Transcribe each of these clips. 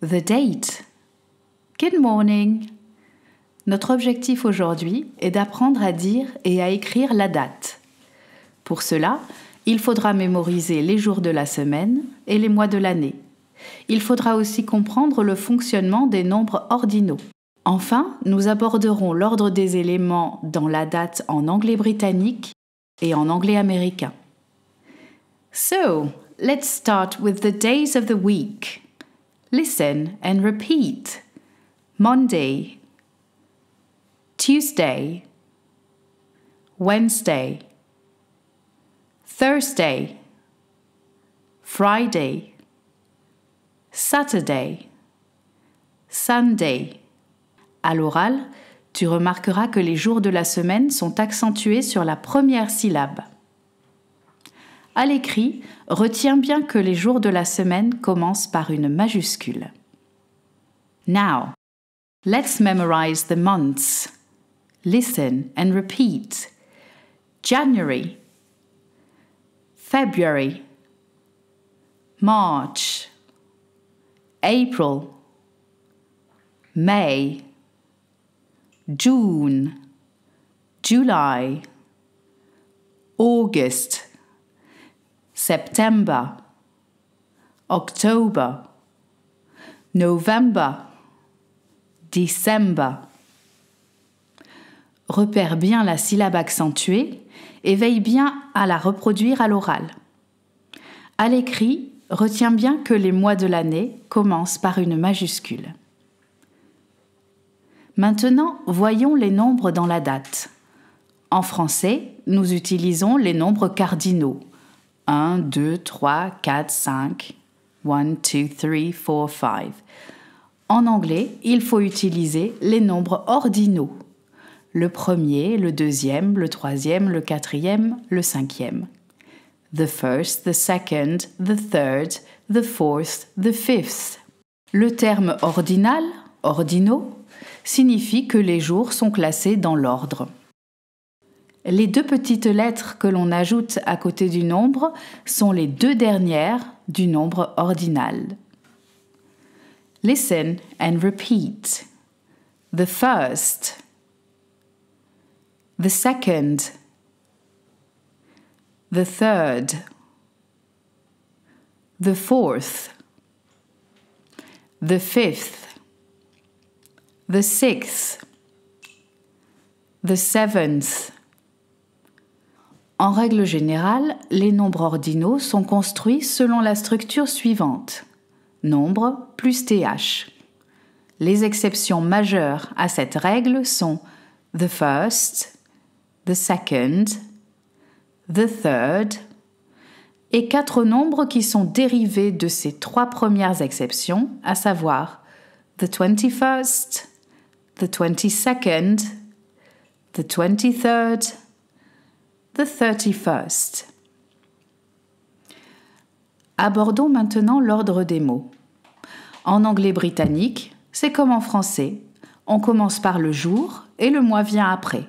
The date. Good morning. Notre objectif aujourd'hui est d'apprendre à dire et à écrire la date. Pour cela, il faudra mémoriser les jours de la semaine et les mois de l'année. Il faudra aussi comprendre le fonctionnement des nombres ordinaux. Enfin, nous aborderons l'ordre des éléments dans la date en anglais britannique et en anglais américain. So, let's start with the days of the week. Listen and repeat. Monday, Tuesday, Wednesday, Thursday, Friday, Saturday, Sunday. À l'oral, tu remarqueras que les jours de la semaine sont accentués sur la première syllabe. À l'écrit, retiens bien que les jours de la semaine commencent par une majuscule. Now, let's memorize the months. Listen and repeat. January, February, March, April, May, June, July, August, September, October, November, December. Repère bien la syllabe accentuée et veille bien à la reproduire à l'oral. À l'écrit, retiens bien que les mois de l'année commencent par une majuscule. Maintenant, voyons les nombres dans la date. En français, nous utilisons les nombres cardinaux. 1, 2, 3, 4, 5. 1, 2, 3, 4, 5. En anglais, il faut utiliser les nombres ordinaux. Le premier, le deuxième, le troisième, le quatrième, le cinquième. The first, the second, the third, the fourth, the fifth. Le terme ordinal, ordinaux, signifie que les jours sont classés dans l'ordre. Les deux petites lettres que l'on ajoute à côté du nombre sont les deux dernières du nombre ordinal. Listen and repeat. The first, the second, the third, the fourth, the fifth, the sixth, the seventh. En règle générale, les nombres ordinaux sont construits selon la structure suivante. Nombre plus th. Les exceptions majeures à cette règle sont the first, the second, the third, et 4 nombres qui sont dérivés de ces 3 premières exceptions, à savoir the 21st, the 22nd, the 23rd, the 31st. Abordons maintenant l'ordre des mots. En anglais britannique, c'est comme en français. On commence par le jour et le mois vient après.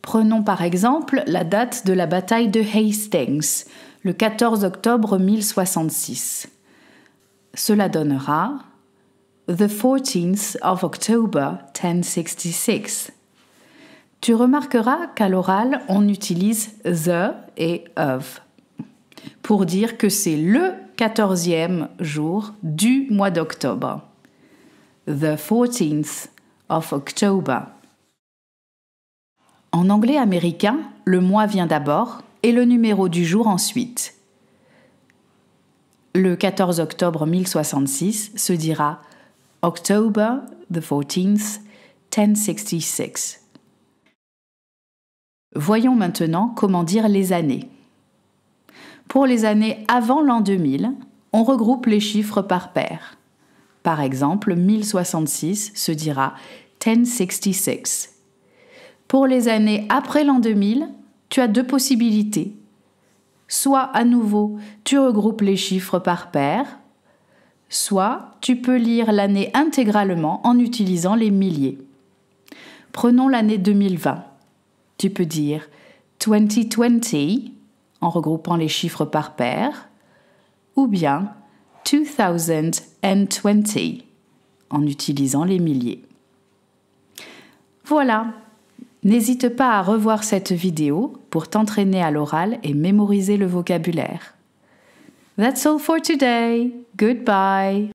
Prenons par exemple la date de la bataille de Hastings, le 14 octobre 1066. Cela donnera The 14th of October 1066. Tu remarqueras qu'à l'oral, on utilise the et of pour dire que c'est le 14e jour du mois d'octobre. The 14th of October. En anglais américain, le mois vient d'abord et le numéro du jour ensuite. Le 14 octobre 1066 se dira October the 14th, 1066. Voyons maintenant comment dire les années. Pour les années avant l'an 2000, on regroupe les chiffres par paire. Par exemple, 1066 se dira 1066. Pour les années après l'an 2000, tu as 2 possibilités. Soit, à nouveau, tu regroupes les chiffres par paire, soit tu peux lire l'année intégralement en utilisant les milliers. Prenons l'année 2020. Tu peux dire 2020 en regroupant les chiffres par paire, ou bien 2020 en utilisant les milliers. Voilà, n'hésite pas à revoir cette vidéo pour t'entraîner à l'oral et mémoriser le vocabulaire. That's all for today. Goodbye.